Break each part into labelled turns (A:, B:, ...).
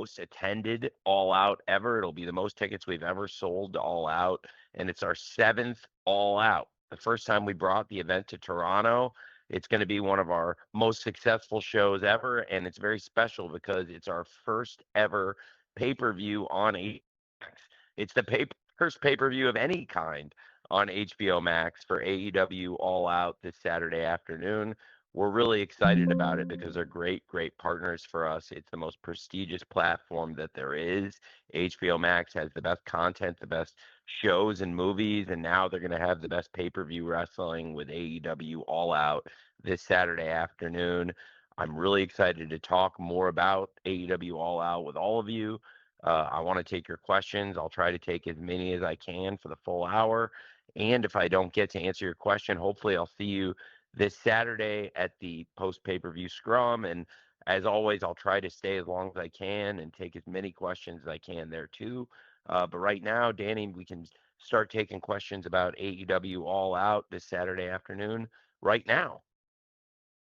A: most attended All Out ever. It'll be the most tickets we've ever sold to All Out, and it's our seventh All Out. The first time we brought the event to Toronto, it's going to be one of our most successful shows ever, and it's very special because it's our first ever pay-per-view on Max. It's the first pay-per-view of any kind on HBO Max for AEW All Out this Saturday afternoon. We're really excited about it because they're great, great partners for us. It's the most prestigious platform that there is. HBO Max has the best content, the best shows and movies, and now they're going to have the best pay-per-view wrestling with AEW All Out this Saturday afternoon. I'm really excited to talk more about AEW All Out with all of you. I want to take your questions. I'll try to take as many as I can for the full hour. And if I don't get to answer your question, hopefully I'll see you this Saturday at the post pay-per-view scrum. And as always, I'll try to stay as long as I can and take as many questions as I can there too. But right now, Danny, we can start taking questions about AEW All Out this Saturday afternoon right now.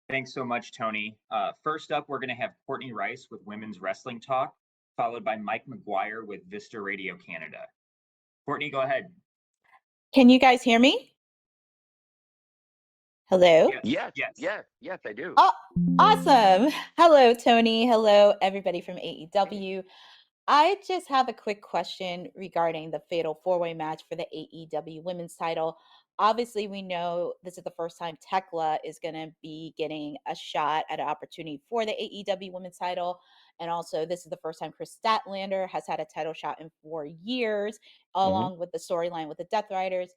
B: Thanks so much, Tony. First up, we're going to have Courtney Rice with Women's Wrestling Talk, followed by Mike McGuire with Vista Radio Canada. Courtney, go ahead.
C: Can you guys hear me? Hello?
A: Yes, I do.
C: Oh, awesome. Hello, Tony. Hello, everybody from AEW. I just have a quick question regarding the Fatal 4-Way match for the AEW Women's title. Obviously, we know this is the first time Tekla is going to be getting a shot at an opportunity for the AEW Women's title. And also, this is the first time Chris Statlander has had a title shot in 4 years, along with the storyline with the Death Riders.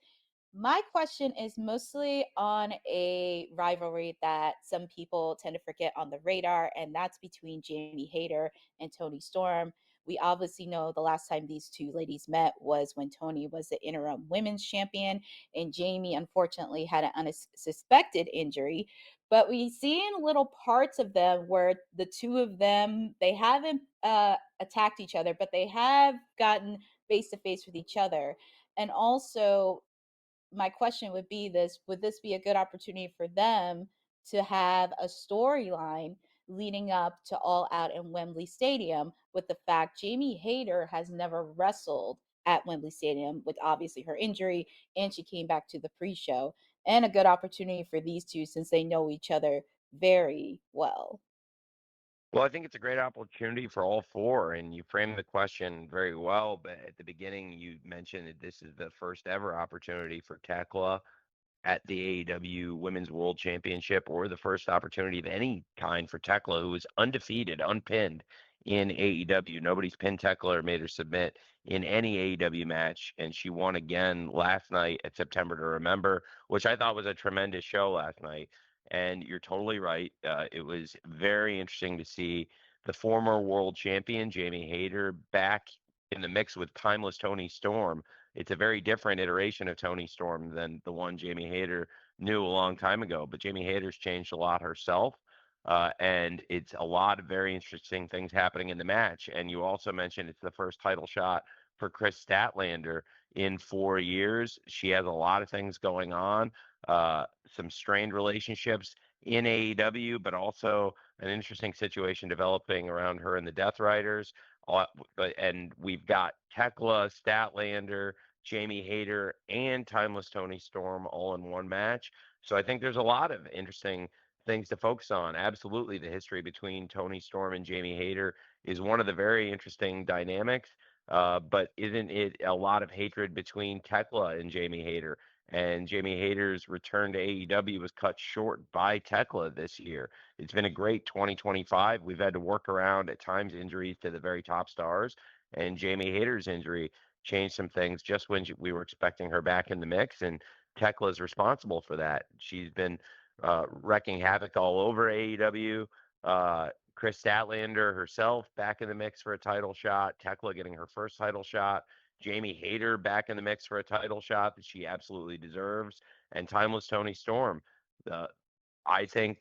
C: My question is mostly on a rivalry that some people tend to forget on the radar, and that's between Jamie Hayter and Toni Storm. We obviously know the last time these two ladies met was when Toni was the interim women's champion, and Jamie unfortunately had an unsuspected injury. But we see in little parts of them where the two of them, they haven't attacked each other, but they have gotten face to face with each other. And also, my question would be would this be a good opportunity for them to have a storyline leading up to All Out in Wembley Stadium, with the fact Jamie Hayter has never wrestled at Wembley Stadium with obviously her injury, and she came back to the pre-show, and a good opportunity for these two since they know each other very well.
A: Well, I think it's a great opportunity for all four, and you framed the question very well. But at the beginning, you mentioned that this is the first ever opportunity for Tekla at the AEW Women's World Championship, or the first opportunity of any kind for Tekla, who is undefeated, unpinned in AEW. Nobody's pinned Tekla or made her submit in any AEW match, and she won again last night at September to Remember, which I thought was a tremendous show last night. And you're totally right. It was very interesting to see the former world champion, Jamie Hayter, back in the mix with timeless Toni Storm. It's a very different iteration of Toni Storm than the one Jamie Hayter knew a long time ago. But Jamie Hayter's changed a lot herself. And it's a lot of very interesting things happening in the match. And you also mentioned it's the first title shot for Chris Statlander in 4 years. She has a lot of things going on, some strained relationships in AEW, but also an interesting situation developing around her and the Death Riders. And we've got Tekla, Statlander, Jamie Hayter, and timeless Toni Storm all in one match. So I think there's a lot of interesting things to focus on. Absolutely, the history between Toni Storm and Jamie Hayter is one of the very interesting dynamics. But isn't it a lot of hatred between Tekla and Jamie Hayter? And Jamie Hayter's return to AEW was cut short by Tekla this year. It's been a great 2025. We've had to work around at times injuries to the very top stars, and Jamie Hayter's injury changed some things just when we were expecting her back in the mix, and Tekla is responsible for that. She's been wrecking havoc all over AEW. Chris Statlander herself back in the mix for a title shot. Tekla getting her first title shot. Jamie Hayter back in the mix for a title shot that she absolutely deserves. And timeless Toni Storm, I think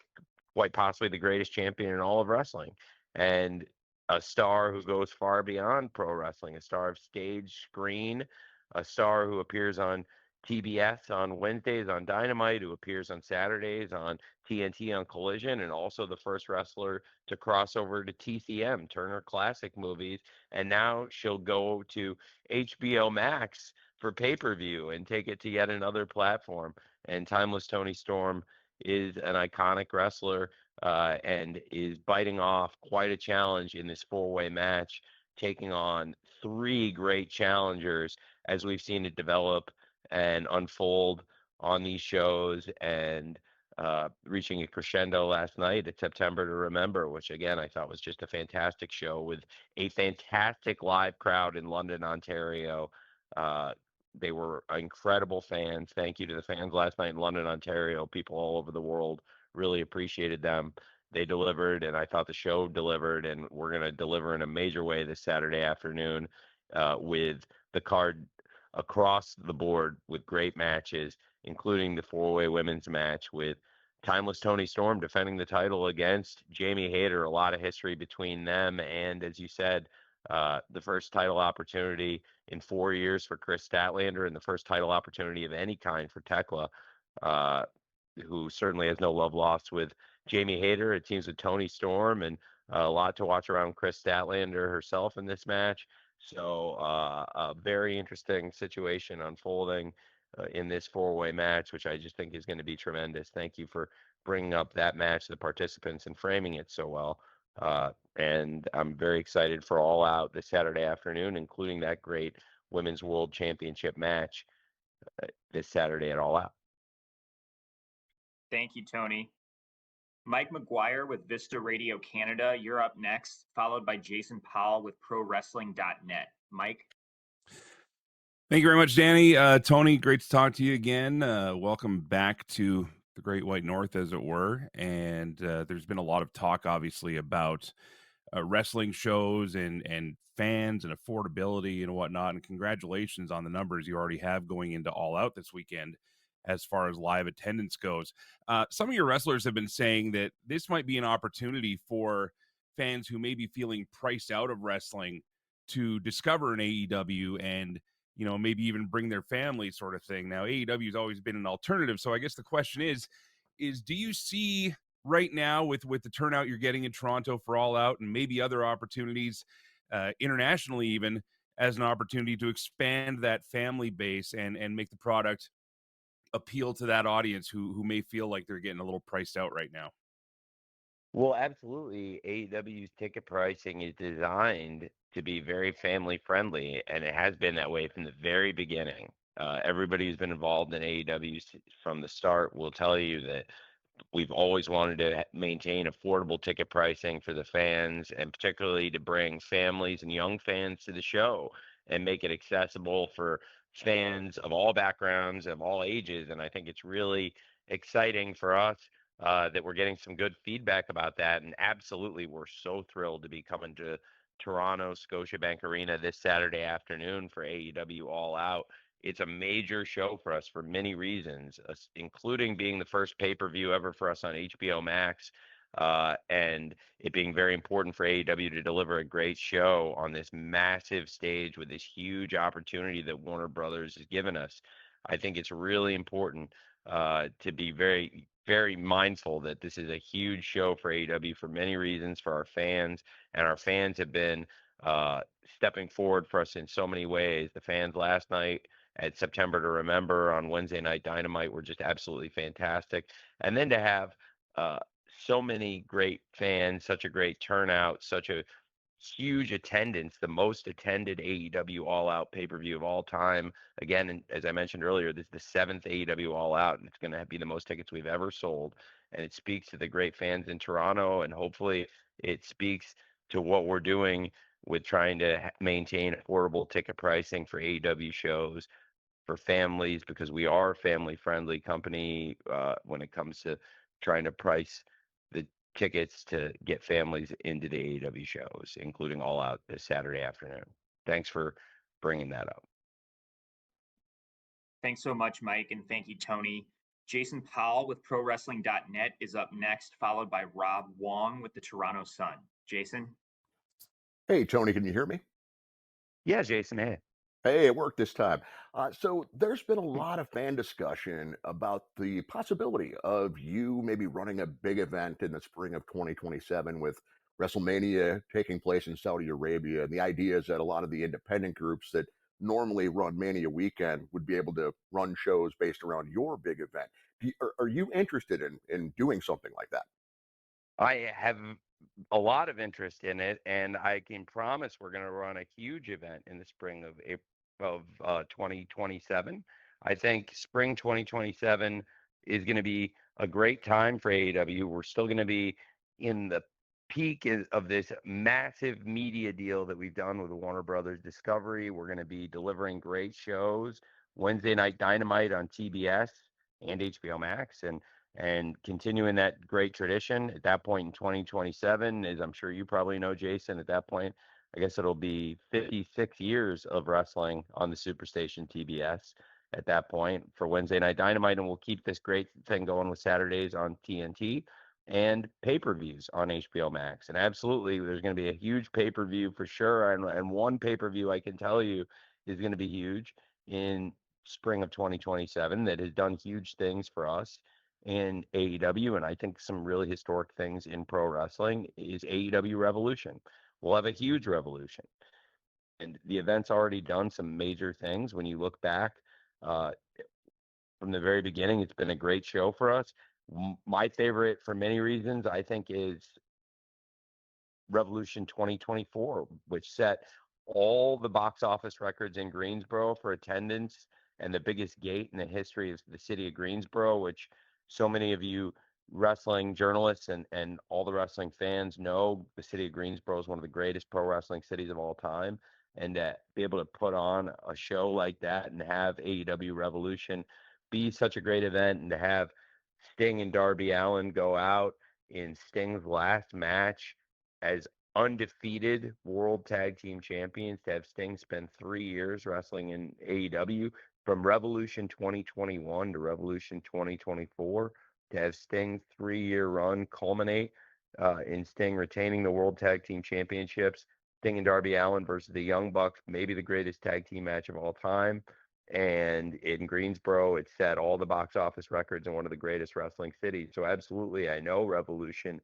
A: quite possibly the greatest champion in all of wrestling. And a star who goes far beyond pro wrestling, a star of stage, screen, a star who appears on TBS on Wednesdays on Dynamite, who appears on Saturdays on TNT on Collision, and also the first wrestler to cross over to TCM, Turner Classic Movies. And now she'll go to HBO Max for pay-per-view and take it to yet another platform. And Timeless Tony Storm is an iconic wrestler and is biting off quite a challenge in this four-way match, taking on three great challengers as we've seen it develop and unfold on these shows, and reaching a crescendo last night at September to Remember, which again I thought was just a fantastic show with a fantastic live crowd in London, Ontario. They were incredible fans. Thank you to the fans last night in London, Ontario. People all over the world really appreciated them. They delivered, and I thought the show delivered, and we're going to deliver in a major way this Saturday afternoon with the card across the board with great matches, including the four-way women's match with Timeless Tony Storm defending the title against Jamie Hayter. A lot of history between them, and as you said, the first title opportunity in 4 years for Chris Statlander, and the first title opportunity of any kind for Tekla, who certainly has no love lost with Jamie Hayter. It teams with Tony Storm, and a lot to watch around Chris Statlander herself in this match. So a very interesting situation unfolding in this four-way match, which I just think is going to be tremendous. Thank you for bringing up that match, the participants, and framing it so well. And I'm very excited for All Out this Saturday afternoon, including that great Women's World Championship match this Saturday at All Out.
B: Thank you, Tony. Mike McGuire with Vista Radio Canada, you're up next, followed by Jason Powell with ProWrestling.net. Mike?
D: Thank you very much, Danny. Tony, great to talk to you again. Welcome back to the Great White North, as it were. And there's been a lot of talk, obviously, about wrestling shows and fans and affordability and whatnot. And congratulations on the numbers you already have going into All Out this weekend as far as live attendance goes. Some of your wrestlers have been saying that this might be an opportunity for fans who may be feeling priced out of wrestling to discover an AEW and, you know, maybe even bring their family, sort of thing. Now, AEW has always been an alternative. So I guess the question is do you see right now with the turnout you're getting in Toronto for All Out and maybe other opportunities internationally even as an opportunity to expand that family base and make the product appeal to that audience who may feel like they're getting a little priced out right now?
A: Well, absolutely. AEW's ticket pricing is designed to be very family friendly, and it has been that way from the very beginning. Everybody who's been involved in AEW from the start will tell you that we've always wanted to maintain affordable ticket pricing for the fans, and particularly to bring families and young fans to the show and make it accessible for fans of all backgrounds, of all ages. And I think it's really exciting for us that we're getting some good feedback about that. And absolutely, we're so thrilled to be coming to Toronto Scotiabank Arena this Saturday afternoon for AEW All Out. It's a major show for us for many reasons, including being the first pay-per-view ever for us on HBO Max, and it being very important for AEW to deliver a great show on this massive stage with this huge opportunity that Warner Brothers has given us. I think it's really important to be very, very mindful that this is a huge show for AEW for many reasons, for our fans, and our fans have been stepping forward for us in so many ways. The fans last night at September to Remember on Wednesday Night Dynamite were just absolutely fantastic. And then to have so many great fans, such a great turnout, such a huge attendance, the most attended AEW All Out pay-per-view of all time. Again, and as I mentioned earlier, this is the 7th AEW All Out, and it's going to be the most tickets we've ever sold. And it speaks to the great fans in Toronto, and hopefully it speaks to what we're doing with trying to maintain affordable ticket pricing for AEW shows for families, because we are a family-friendly company when it comes to trying to price the tickets to get families into the AEW shows, including All Out this Saturday afternoon. Thanks for bringing that up.
B: Thanks so much, Mike, and thank you, Tony. Jason Powell with ProWrestling.net is up next, followed by Rob Wong with the Toronto Sun. Jason?
E: Hey, Tony, can you hear me?
A: Yeah, Jason, hey.
E: Hey, it worked this time. So there's been a lot of fan discussion about the possibility of you maybe running a big event in the spring of 2027 with WrestleMania taking place in Saudi Arabia. And the idea is that a lot of the independent groups that normally run Mania weekend would be able to run shows based around your big event. Are you interested in doing something like that?
A: I have a lot of interest in it, and I can promise we're going to run a huge event in the spring of April of 2027. I think spring 2027 is going to be a great time for AEW. We're still going to be in the peak of this massive media deal that we've done with Warner Brothers Discovery. We're going to be delivering great shows, Wednesday Night Dynamite on TBS and HBO Max, and continuing that great tradition. At that point in 2027, as I'm sure you probably know, Jason, at that point, I guess it'll be 56 years of wrestling on the Superstation TBS at that point for Wednesday Night Dynamite. And we'll keep this great thing going with Saturdays on TNT and pay-per-views on HBO Max. And absolutely, there's going to be a huge pay-per-view for sure. And one pay-per-view I can tell you is going to be huge in spring of 2027 that has done huge things for us in AEW, and I think some really historic things in pro wrestling is AEW Revolution. We'll have a huge revolution. And the event's already done some major things. When you look back uh, from the very beginning, it's been a great show for us. My favorite, for many reasons, I think, is Revolution 2024, which set all the box office records in Greensboro for attendance and the biggest gate in the history of the city of Greensboro, which so many of you wrestling journalists and all the wrestling fans know. The city of Greensboro is one of the greatest pro wrestling cities of all time. And to be able to put on a show like that and have AEW Revolution be such a great event, and to have Sting and Darby Allin go out in Sting's last match as undefeated world tag team champions, to have Sting spend 3 years wrestling in AEW from Revolution 2021 to Revolution 2024, to have Sting's 3 year run culminate in Sting retaining the world tag team championships, Sting and Darby Allin versus the Young Bucks, maybe the greatest tag team match of all time. And in Greensboro, it set all the box office records in one of the greatest wrestling cities. So absolutely, I know Revolution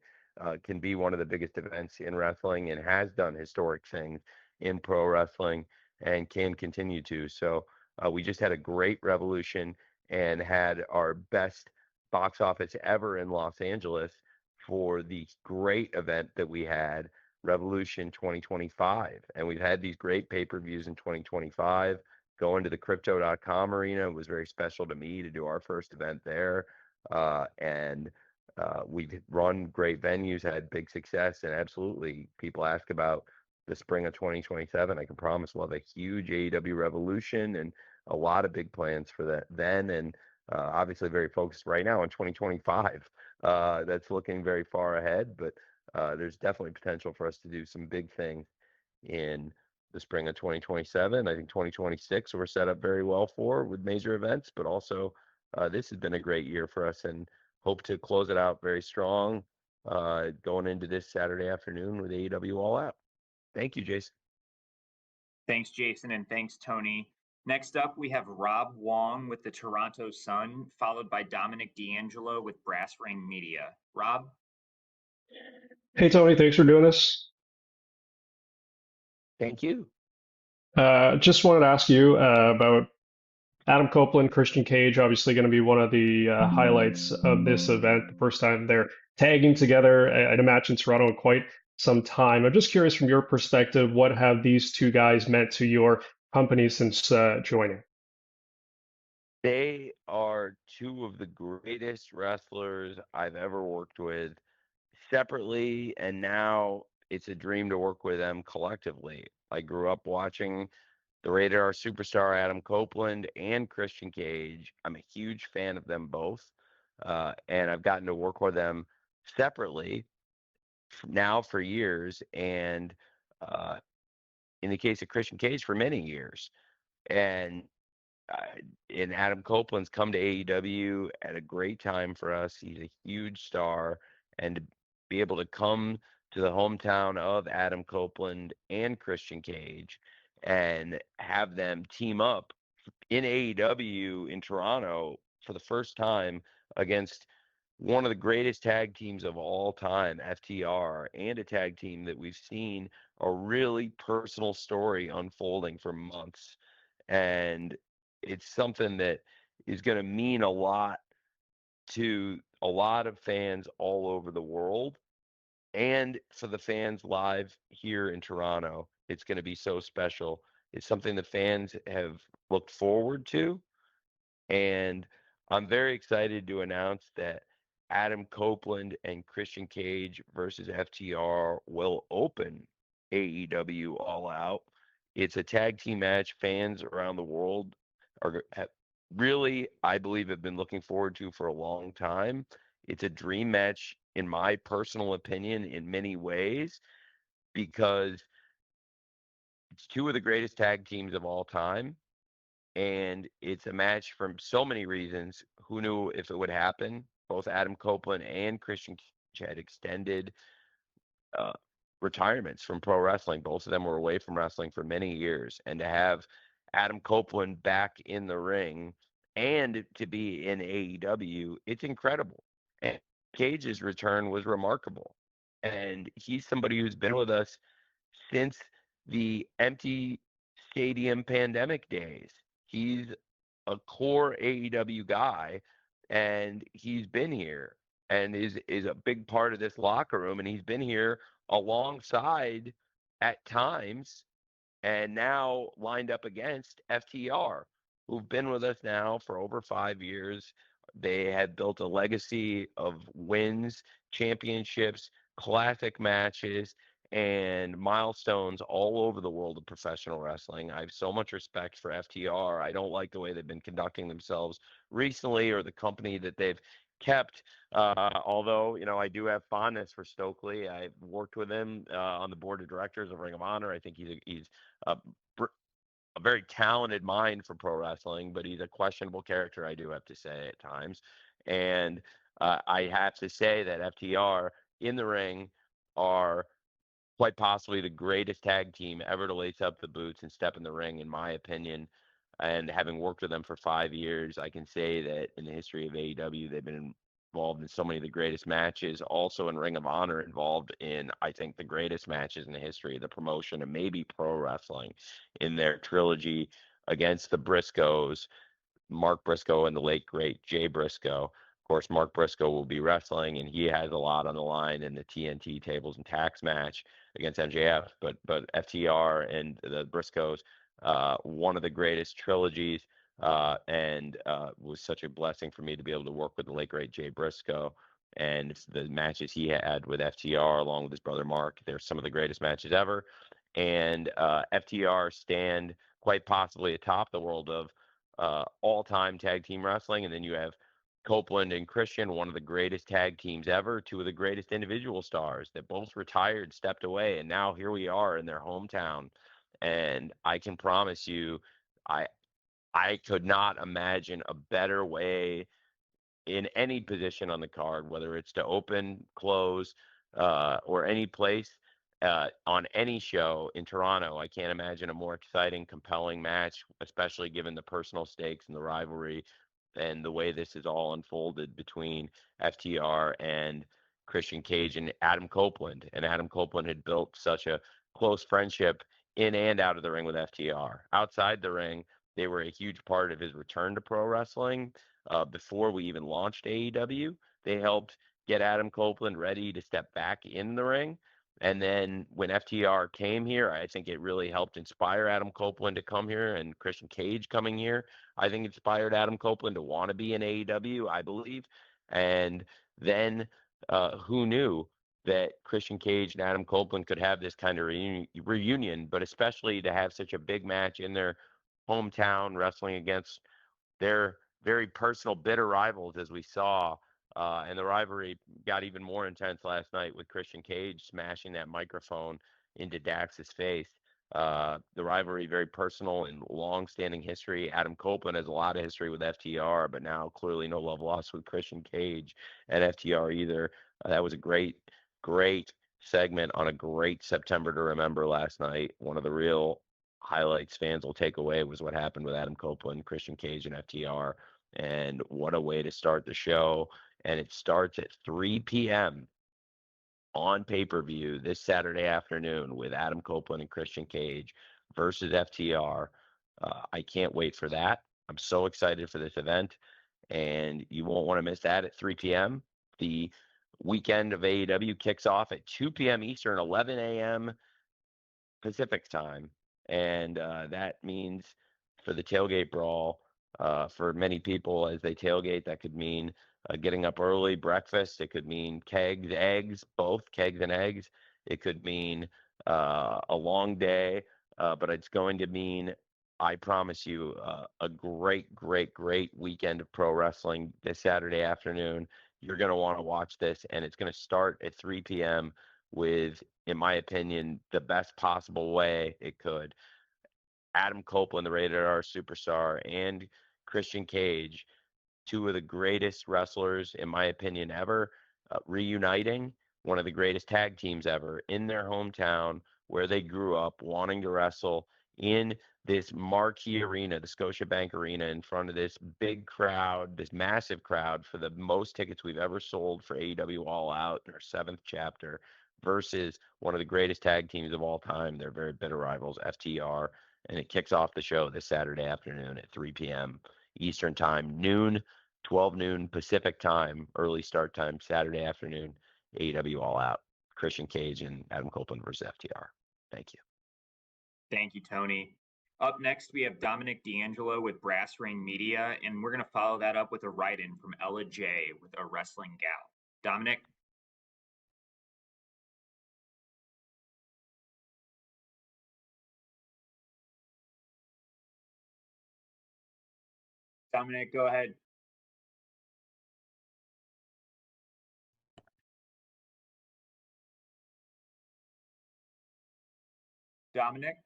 A: can be one of the biggest events in wrestling and has done historic things in pro wrestling and can continue to. So we just had a great Revolution and had our best box office ever in Los Angeles for the great event that we had, Revolution 2025. And we've had these great pay-per-views in 2025. Going to the crypto.com arena was very special to me to do our first event there. And we've run great venues, had big success, and absolutely, people ask about the spring of 2027. I can promise we'll have a huge AEW Revolution and a lot of big plans for that then. And obviously, very focused right now on 2025. That's looking very far ahead, but there's definitely potential for us to do some big things in the spring of 2027. I think 2026 we're set up very well for with major events, but also this has been a great year for us, and hope to close it out very strong going into this Saturday afternoon with AEW All Out. Thank you, Jason.
B: Thanks, Jason, and thanks, Tony. Next up, we have Rob Wong with the Toronto Sun, followed by Dominic D'Angelo with Brass Ring Media. Rob?
F: Hey, Tony, thanks for doing this.
A: Thank you.
F: Just wanted to ask you about Adam Copeland, Christian Cage, obviously going to be one of the highlights of this event. The first time they're tagging together at a match in Toronto in quite some time. I'm just curious from your perspective, what have these two guys meant to your company since joining?
A: They are two of the greatest wrestlers I've ever worked with separately, and now it's a dream to work with them collectively. I grew up watching the Rated R superstar Adam Copeland and Christian Cage. I'm a huge fan of them both, and I've gotten to work with them separately now for years, and in the case of Christian Cage, for many years. And Adam Copeland's come to AEW at a great time for us. He's a huge star, and to be able to come to the hometown of Adam Copeland and Christian Cage and have them team up in AEW in Toronto for the first time against one of the greatest tag teams of all time, FTR, and a tag team that we've seen a really personal story unfolding for months. And it's something that is going to mean a lot to a lot of fans all over the world. And for the fans live here in Toronto, it's going to be so special. It's something the fans have looked forward to. And I'm very excited to announce that Adam Copeland and Christian Cage versus FTR will open AEW All Out. It's a tag team match fans around the world really, I believe, have been looking forward to for a long time. It's a dream match, in my personal opinion, in many ways, because it's two of the greatest tag teams of all time. And it's a match for so many reasons. Who knew if it would happen? Both Adam Copeland and Christian Cage had extended retirements from pro wrestling. Both of them were away from wrestling for many years. And to have Adam Copeland back in the ring and to be in AEW, it's incredible. And Cage's return was remarkable. And he's somebody who's been with us since the empty stadium pandemic days. He's a core AEW guy, and he's been here and is a big part of this locker room, and he's been here alongside at times and now lined up against FTR, who've been with us now for over 5 years. They have built a legacy of wins, championships, classic matches, and milestones all over the world of professional wrestling. I have so much respect for FTR. I don't like the way they've been conducting themselves recently or the company that they've kept. Although, I do have fondness for Stokely. I've worked with him on the board of directors of Ring of Honor. I think he's a very talented mind for pro wrestling, but he's a questionable character, I do have to say at times. And I have to say that FTR in the ring are quite possibly the greatest tag team ever to lace up the boots and step in the ring, in my opinion. And having worked with them for 5 years, I can say that in the history of AEW, they've been involved in so many of the greatest matches, also in Ring of Honor, involved in, I think, the greatest matches in the history of the promotion and maybe pro wrestling in their trilogy against the Briscoes, Mark Briscoe and the late, great Jay Briscoe. Of course, Mark Briscoe will be wrestling, and he has a lot on the line in the TNT tables and tax match against MJF. But FTR and the Briscoes, one of the greatest trilogies, and was such a blessing for me to be able to work with the late great Jay Briscoe. And the matches he had with FTR along with his brother Mark, they're some of the greatest matches ever. And FTR stand quite possibly atop the world of all-time tag team wrestling. And then you have Copeland and Christian, one of the greatest tag teams ever, two of the greatest individual stars that both retired, stepped away, and now here we are in their hometown. And I can promise you, I could not imagine a better way in any position on the card, whether it's to open, close, or any place on any show in Toronto. I can't imagine a more exciting, compelling match, especially given the personal stakes and the rivalry and the way this is all unfolded between FTR and Christian Cage and Adam Copeland. And Adam Copeland had built such a close friendship in and out of the ring with FTR. Outside the ring, they were a huge part of his return to pro wrestling. Before we even launched AEW, they helped get Adam Copeland ready to step back in the ring. And then when FTR came here, I think it really helped inspire Adam Copeland to come here, and Christian Cage coming here, I think inspired Adam Copeland to want to be in AEW, I believe. And then who knew that Christian Cage and Adam Copeland could have this kind of reunion, but especially to have such a big match in their hometown, wrestling against their very personal, bitter rivals, as we saw. And the rivalry got even more intense last night with Christian Cage smashing that microphone into Dax's face. The rivalry, very personal and long-standing history. Adam Copeland has a lot of history with FTR, but now clearly no love lost with Christian Cage and FTR either. That was a great, great segment on a great September to remember last night. One of the real highlights fans will take away was what happened with Adam Copeland, Christian Cage, and FTR. And what a way to start the show. And it starts at 3 p.m. on pay-per-view this Saturday afternoon with Adam Copeland and Christian Cage versus FTR. I can't wait for that. I'm so excited for this event, and you won't want to miss that at 3 p.m. The weekend of AEW kicks off at 2 p.m. Eastern, 11 a.m. Pacific time, and that means for the tailgate brawl, for many people as they tailgate, that could mean getting up early, breakfast. It could mean kegs, eggs, both kegs and eggs. It could mean a long day, but it's going to mean, I promise you, a great, great, great weekend of pro wrestling this Saturday afternoon. You're going to want to watch this, and it's going to start at 3 p.m. with, in my opinion, the best possible way it could. Adam Copeland, the Rated R superstar, and Christian Cage, two of the greatest wrestlers, in my opinion, ever, reuniting, one of the greatest tag teams ever in their hometown where they grew up, wanting to wrestle in this marquee arena, the Scotiabank Arena, in front of this big crowd, this massive crowd, for the most tickets we've ever sold for AEW All Out in our 7th chapter, versus one of the greatest tag teams of all time, their very bitter rivals, FTR. And it kicks off the show this Saturday afternoon at 3 p.m. Eastern time, 12 noon Pacific time, early start time, Saturday afternoon, AEW All Out. Christian Cage and Adam Copeland versus FTR. Thank you.
B: Thank you, Tony. Up next, we have Dominic D'Angelo with Brass Ring Media, and we're going to follow that up with a write-in from Ella J with a wrestling gal. Dominic? Dominic, go ahead. Dominic?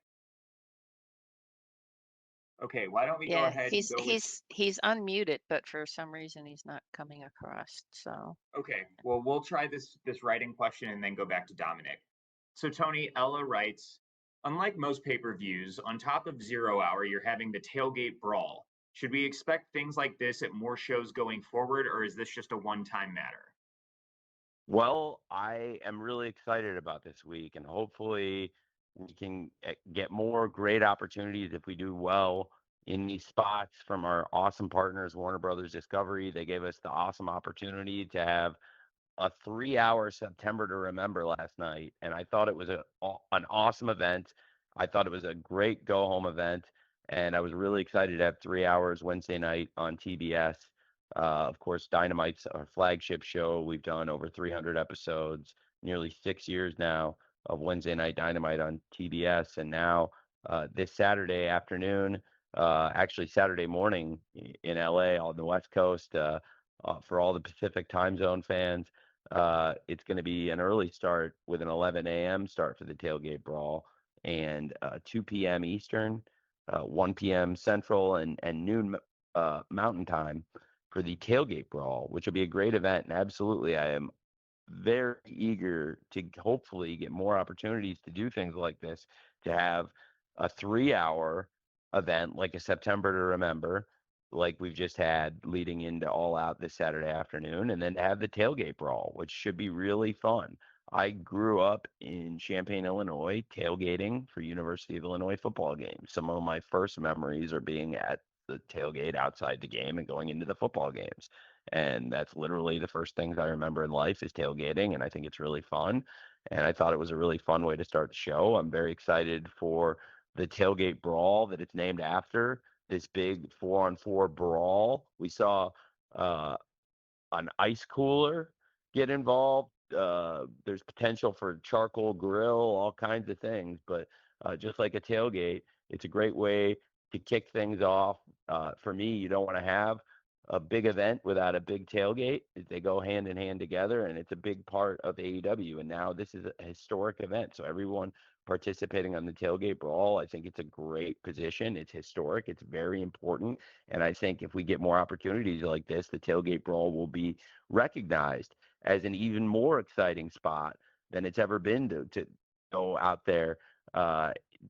B: Okay, why don't we go ahead and go
G: he's unmuted, but for some reason he's not coming across. So
B: okay, well, we'll try this writing question and then go back to Dominic. So Tony, Ella writes, unlike most pay-per-views, on top of 0 Hour, you're having the Tailgate Brawl. Should we expect things like this at more shows going forward, or is this just a one-time matter?
A: Well, I am really excited about this week, and hopefully we can get more great opportunities if we do well in these spots from our awesome partners, Warner Brothers Discovery. They gave us the awesome opportunity to have a 3-hour September to Remember last night, and I thought it was an awesome event. I thought it was a great go-home event, and I was really excited to have 3 hours Wednesday night on TBS. Of course, Dynamite's our flagship show. We've done over 300 episodes, nearly 6 years now of Wednesday Night Dynamite on TBS. And now this Saturday afternoon, actually Saturday morning in LA on the West Coast, for all the Pacific time zone fans, it's going to be an early start with an 11 a.m. start for the Tailgate Brawl, and 2 p.m. Eastern, 1 p.m. Central, and noon Mountain Time for the Tailgate Brawl, which will be a great event. And absolutely, I am very eager to hopefully get more opportunities to do things like this, to have a 3-hour event like a September to Remember, like we've just had leading into All Out this Saturday afternoon, and then to have the Tailgate Brawl, which should be really fun. I grew up in Champaign, Illinois, tailgating for University of Illinois football games. Some of my first memories are being at the tailgate outside the game and going into the football games. And that's literally the first things I remember in life is tailgating, and I think it's really fun. And I thought it was a really fun way to start the show. I'm very excited for the Tailgate Brawl that it's named after, this big 4-on-4 brawl. We saw an ice cooler get involved. There's potential for charcoal grill, all kinds of things. But just like a tailgate, it's a great way to kick things off. For me, you don't want to have a big event without a big tailgate. They go hand in hand together, and it's a big part of AEW. And now this is a historic event. So everyone participating on the Tailgate Brawl, I think it's a great position. It's historic. It's very important. And I think if we get more opportunities like this, the Tailgate Brawl will be recognized as an even more exciting spot than it's ever been to go out there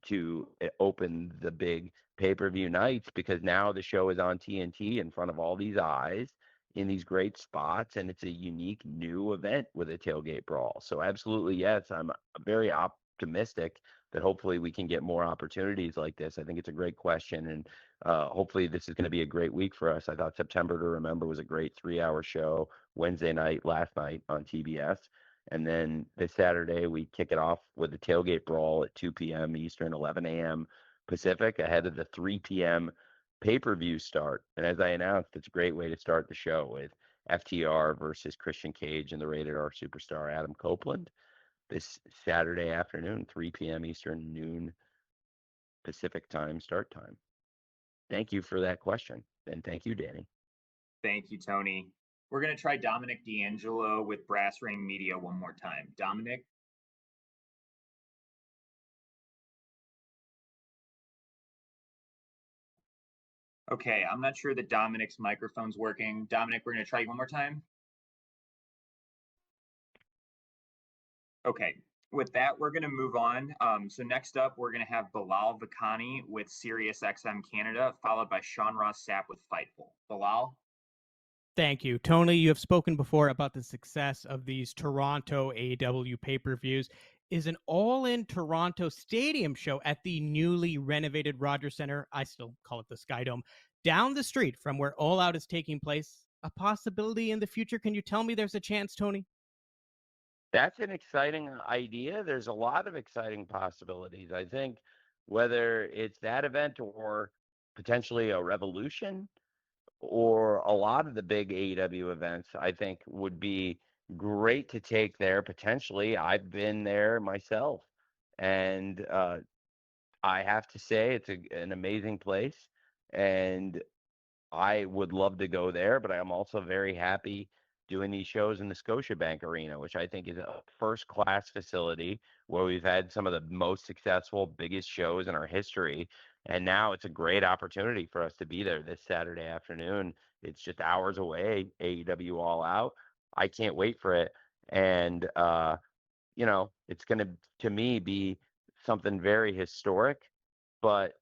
A: to open the big pay-per-view nights, because now the show is on TNT in front of all these eyes in these great spots, and it's a unique new event with a tailgate brawl. So absolutely, yes, I'm very optimistic that hopefully we can get more opportunities like this. I think it's a great question, and hopefully this is going to be a great week for us. I thought September to Remember was a great 3-hour show Wednesday night, last night on TBS. And then this Saturday, we kick it off with the tailgate brawl at 2 p.m. Eastern, 11 a.m. Pacific, ahead of the 3 p.m. pay-per-view start. And as I announced, it's a great way to start the show with FTR versus Christian Cage and the Rated R superstar Adam Copeland this Saturday afternoon, 3 p.m. Eastern, noon Pacific time, start time. Thank you for that question. And thank you, Danny.
B: Thank you, Tony. We're going to try Dominic D'Angelo with Brass Ring Media one more time. Dominic? Okay, I'm not sure that Dominic's microphone's working. Dominic, we're going to try you one more time. Okay, with that, we're going to move on. So next up, we're going to have Bilal Vakani with SiriusXM Canada, followed by Sean Ross Sapp with Fightful. Bilal?
H: Thank you. Tony, you have spoken before about the success of these Toronto AEW pay-per-views. Is an all-in Toronto stadium show at the newly renovated Rogers Centre, I still call it the Sky Dome, down the street from where All Out is taking place, a possibility in the future? Can you tell me there's a chance, Tony?
A: That's an exciting idea. There's a lot of exciting possibilities. I think whether it's that event or potentially a Revolution or a lot of the big AEW events, I think would be great to take there potentially. I've been there myself, and I have to say it's an amazing place, and I would love to go there, but I'm also very happy doing these shows in the Scotiabank Arena, which I think is a first-class facility where we've had some of the most successful, biggest shows in our history. And now it's a great opportunity for us to be there this Saturday afternoon. It's just hours away, AEW All Out. I can't wait for it. And, it's going to me, be something very historic, but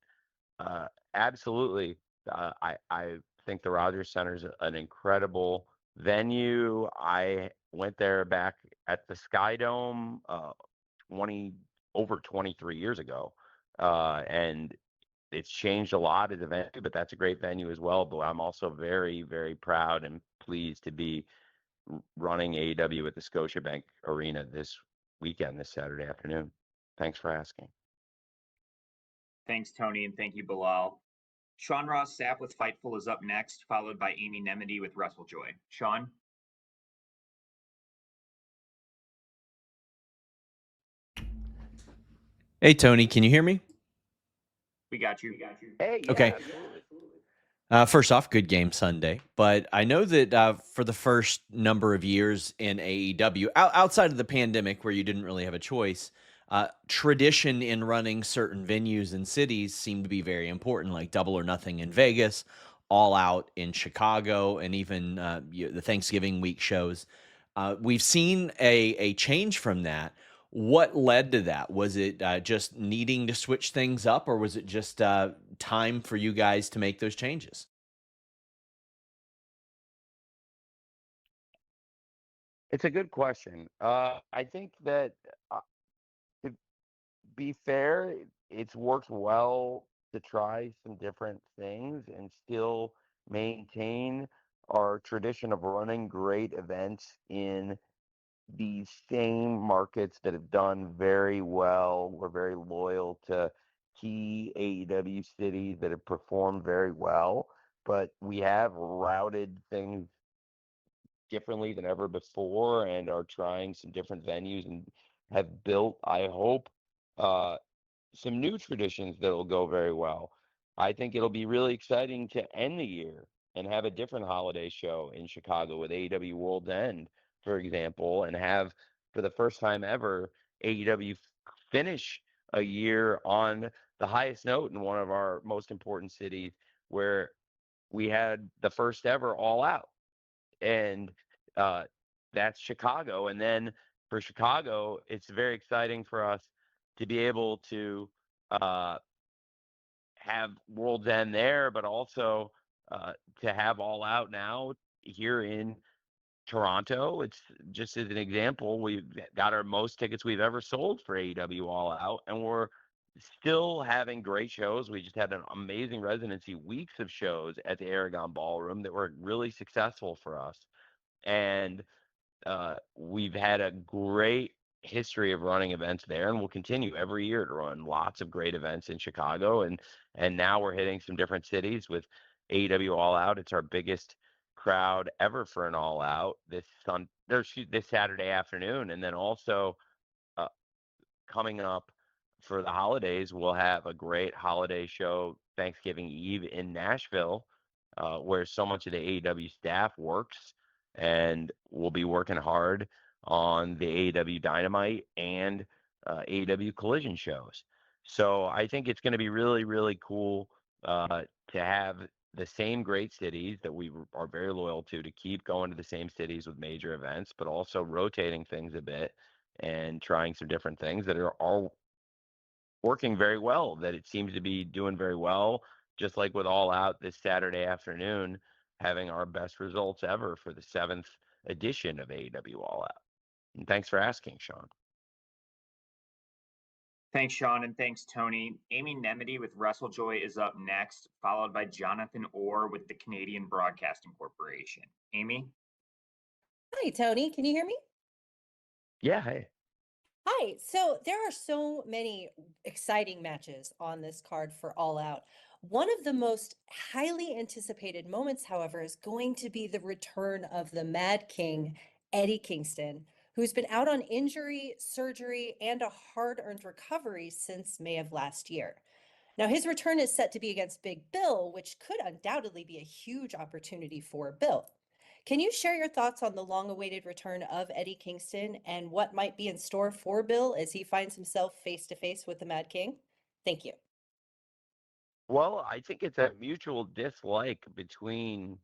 A: absolutely. I think the Rogers Center is an incredible venue. I went there back at the Sky Dome over 23 years ago, and it's changed a lot as a venue, but that's a great venue as well. But I'm also very, very proud and pleased to be running AEW at the Scotiabank Arena this weekend, this Saturday afternoon. Thanks for asking.
B: Thanks, Tony, and thank you, Bilal. Sean Ross Sapp with Fightful is up next, followed by Amy Nemedy with WrestleJoy. Sean?
I: Hey, Tony, can you hear me?
B: We got you.
A: Hey, yeah,
I: Okay.
A: absolutely.
I: First off, good game Sunday. But I know that for the first number of years in AEW, outside of the pandemic where you didn't really have a choice, tradition in running certain venues and cities seemed to be very important, like Double or Nothing in Vegas, All Out in Chicago, and even the Thanksgiving week shows. We've seen a change from that. What led to that? Was it just needing to switch things up, or was it just time for you guys to make those changes?
A: It's a good question. I think that, to be fair, it's worked well to try some different things and still maintain our tradition of running great events in these same markets that have done very well. We're very loyal to key AEW cities that have performed very well, but we have routed things differently than ever before and are trying some different venues and have built, I hope, uh, some new traditions that'll go very well. I think it'll be really exciting to end the year and have a different holiday show in Chicago with AEW World End, for example, and have, for the first time ever, AEW finish a year on the highest note in one of our most important cities, where we had the first ever All Out, and uh, that's Chicago. And then for Chicago, it's very exciting for us to be able to have World's End there, but also to have All Out now here in Toronto. It's just as an example, we've got our most tickets we've ever sold for AEW All Out, and we're still having great shows. We just had an amazing residency, weeks of shows at the Aragon Ballroom that were really successful for us. And we've had a great history of running events there, and we'll continue every year to run lots of great events in Chicago. And now we're hitting some different cities with AEW All Out. It's our biggest crowd ever for an All Out this Saturday afternoon, and then also uh, coming up for the holidays, we'll have a great holiday show Thanksgiving Eve in Nashville, where so much of the AEW staff works, and we'll be working hard on the AEW Dynamite and AEW Collision shows. So I think it's going to be really, really cool to have the same great cities that we are very loyal to keep going to the same cities with major events, but also rotating things a bit and trying some different things that are all working very well, that it seems to be doing very well, just like with All Out this Saturday afternoon, having our best results ever for the 7th edition of AEW All Out. And thanks for asking, Sean.
B: Thanks, Sean, and thanks, Tony. Amy Nemedy with WrestleJoy is up next, followed by Jonathan Orr with the Canadian Broadcasting Corporation. Amy?
J: Hi, Tony. Can you hear me?
A: Yeah, hey.
J: Hi. So there are so many exciting matches on this card for All Out. One of the most highly anticipated moments, however, is going to be the return of the Mad King, Eddie Kingston, who's been out on injury, surgery, and a hard-earned recovery since May of last year. Now, his return is set to be against Big Bill, which could undoubtedly be a huge opportunity for Bill. Can you share your thoughts on the long-awaited return of Eddie Kingston and what might be in store for Bill as he finds himself face-to-face with the Mad King? Thank you.
A: Well, I think it's a mutual dislike between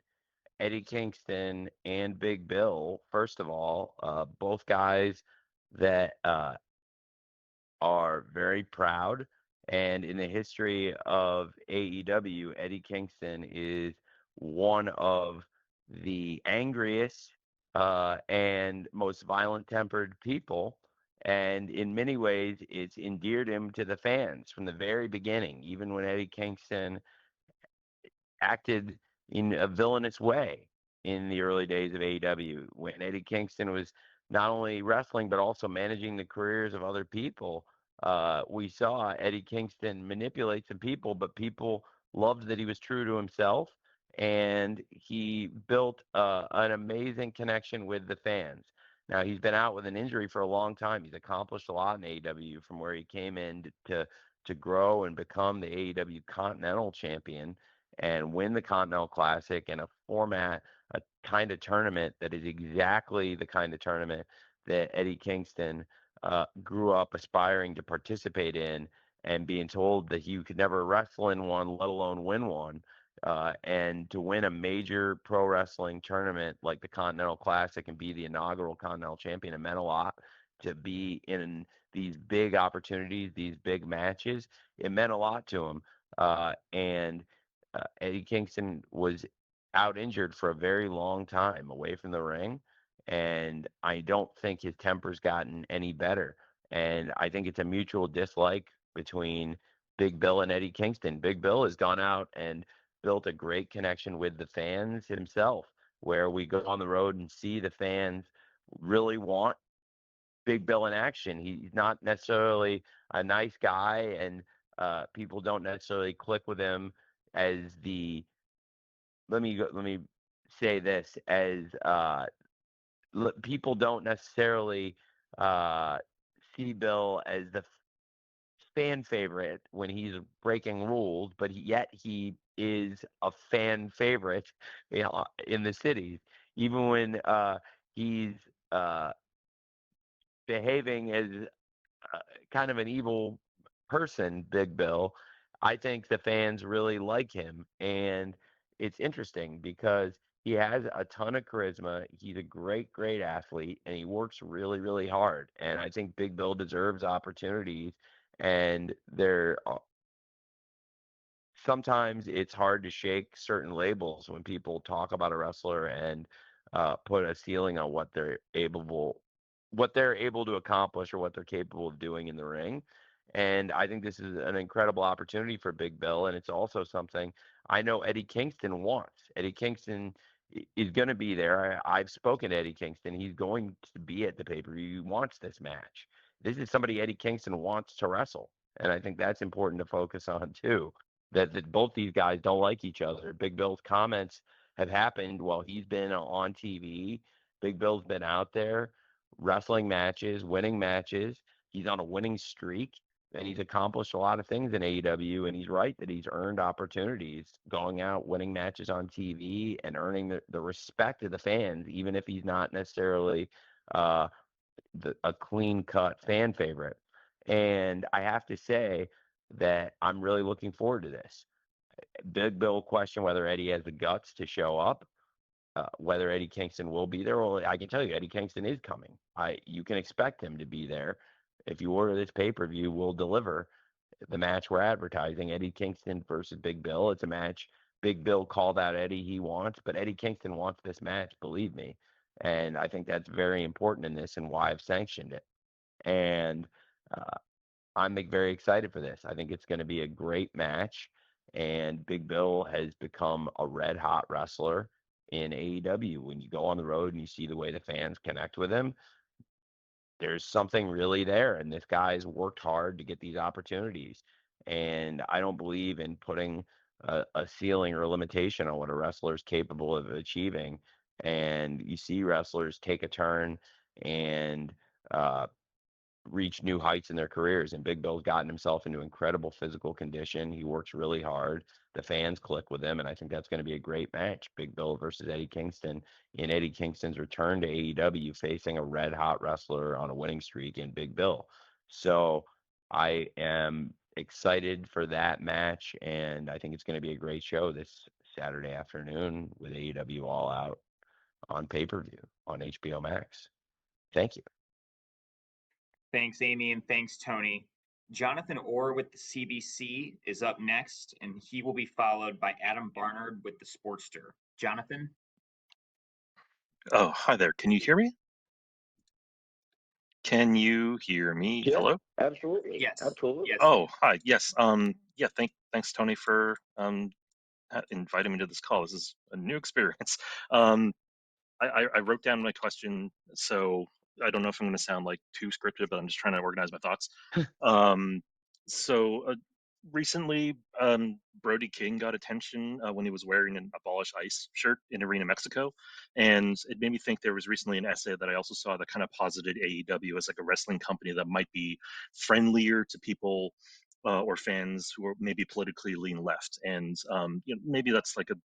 A: Eddie Kingston and Big Bill. First of all, both guys that are very proud. And in the history of AEW, Eddie Kingston is one of the angriest and most violent tempered people. And in many ways, it's endeared him to the fans from the very beginning, even when Eddie Kingston acted in a villainous way in the early days of AEW, when Eddie Kingston was not only wrestling but also managing the careers of other people. We saw Eddie Kingston manipulate some people, but people loved that he was true to himself, and he built an amazing connection with the fans. Now, he's been out with an injury for a long time. He's accomplished a lot in AEW from where he came in to grow and become the AEW Continental Champion and win the Continental Classic in a format, a kind of tournament that is exactly the kind of tournament that Eddie Kingston grew up aspiring to participate in, and being told that he could never wrestle in one, let alone win one. And to win a major pro wrestling tournament like the Continental Classic and be the inaugural Continental Champion, it meant a lot. To be in these big opportunities, these big matches, it meant a lot to him. And Eddie Kingston was out injured for a very long time away from the ring. And I don't think his temper's gotten any better. And I think it's a mutual dislike between Big Bill and Eddie Kingston. Big Bill has gone out and built a great connection with the fans himself, where we go on the road and see the fans really want Big Bill in action. He's not necessarily a nice guy, and people don't necessarily click with him as the let me say this as people don't necessarily see Bill as the fan favorite when he's breaking rules, but yet he is a fan favorite, in the cities, even when he's behaving as kind of an evil person, Big Bill. I think the fans really like him, and it's interesting because he has a ton of charisma. He's a great, great athlete, and he works really, really hard. And I think Big Bill deserves opportunities and sometimes it's hard to shake certain labels when people talk about a wrestler and put a ceiling on what they're able to accomplish or what they're capable of doing in the ring. And I think this is an incredible opportunity for Big Bill, and it's also something I know Eddie Kingston wants. Eddie Kingston is going to be there. I've spoken to Eddie Kingston. He's going to be at the pay-per-view. He wants this match. This is somebody Eddie Kingston wants to wrestle, and I think that's important to focus on too. That both these guys don't like each other. Big Bill's comments have happened while he's been on TV. Big Bill's been out there wrestling matches, winning matches. He's on a winning streak, and he's accomplished a lot of things in AEW. And he's right that he's earned opportunities going out, winning matches on TV, and earning the respect of the fans, even if he's not necessarily uh, a clean cut fan favorite. And I have to say that I'm really looking forward to this. Big Bill questioned whether Eddie has the guts to show up, whether Eddie Kingston will be there. Well, I can tell you, Eddie Kingston is coming. You can expect him to be there. If you order this pay-per-view, we'll deliver the match we're advertising, Eddie Kingston versus Big Bill. It's a match Big Bill called out Eddie he wants, but Eddie Kingston wants this match, believe me. And I think that's very important in this and why I've sanctioned it. And uh, I'm very excited for this. I think it's going to be a great match. And Big Bill has become a red hot wrestler in AEW. When you go on the road and you see the way the fans connect with him, there's something really there. And this guy's worked hard to get these opportunities. And I don't believe in putting a ceiling or a limitation on what a wrestler is capable of achieving. And you see wrestlers take a turn and reach new heights in their careers. And Big Bill's gotten himself into incredible physical condition. He works really hard. The fans click with him, and I think that's going to be a great match. Big Bill versus Eddie Kingston in Eddie Kingston's return to AEW, facing a red hot wrestler on a winning streak in Big Bill. So I am excited for that match, and I think it's going to be a great show this Saturday afternoon with AEW All Out on pay-per-view on HBO Max. Thank you.
B: Thanks, Amy, and thanks, Tony. Jonathan Orr with the CBC is up next, and he will be followed by Adam Barnard with the Sportster. Jonathan?
K: Oh, hi there. Can you hear me? Can you hear me?
A: Yeah,
K: Hello?
A: absolutely.
B: Yes.
A: Absolutely.
B: Yes.
K: Oh, hi. Yes. Yeah, thanks, Tony, for inviting me to this call. This is a new experience. I wrote down my question, so I don't know if I'm going to sound like too scripted, but I'm just trying to organize my thoughts. So recently, Brody King got attention when he was wearing an Abolish ICE shirt in Arena, Mexico, and it made me think there was recently an essay that I also saw that kind of posited AEW as like a wrestling company that might be friendlier to people or fans who are maybe politically lean left, and maybe that's like a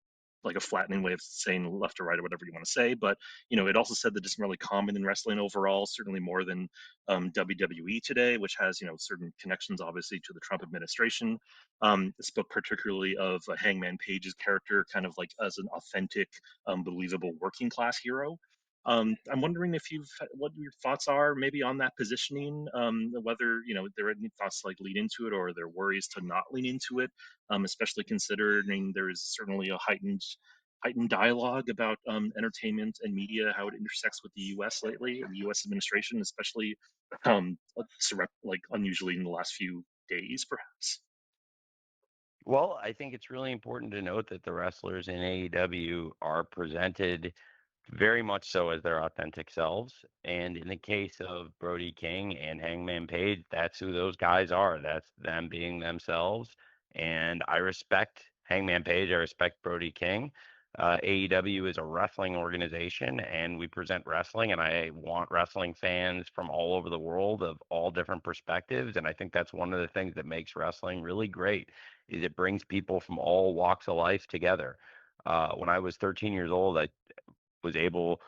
K: flattening way of saying left or right or whatever you want to say. But it also said that it's really common in wrestling overall, certainly more than WWE today, which has certain connections obviously to the Trump administration. It spoke particularly of Hangman Page's character, kind of like as an authentic, believable working class hero. I'm wondering if what your thoughts are maybe on that positioning, whether there are any thoughts like lead into it or there are worries to not lean into it, especially considering there is certainly a heightened dialogue about entertainment and media, how it intersects with the U.S. lately, and the U.S. administration, especially like unusually in the last few days, perhaps.
A: Well, I think it's really important to note that the wrestlers in AEW are presented very much so as their authentic selves. And in the case of Brody King and Hangman Page, that's who those guys are. That's them being themselves. And I respect Hangman Page. I respect Brody King. AEW is a wrestling organization, and we present wrestling. And I want wrestling fans from all over the world of all different perspectives. And I think that's one of the things that makes wrestling really great. Is it brings people from all walks of life together. When I was 13 years old, I was able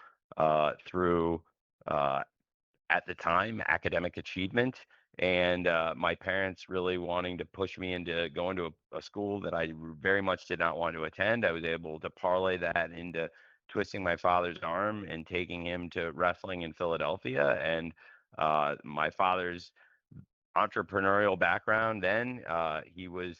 A: through at the time academic achievement and my parents really wanting to push me into going to a school that I very much did not want to attend. I was able to parlay that into twisting my father's arm and taking him to wrestling in Philadelphia. And my father's entrepreneurial background then. He was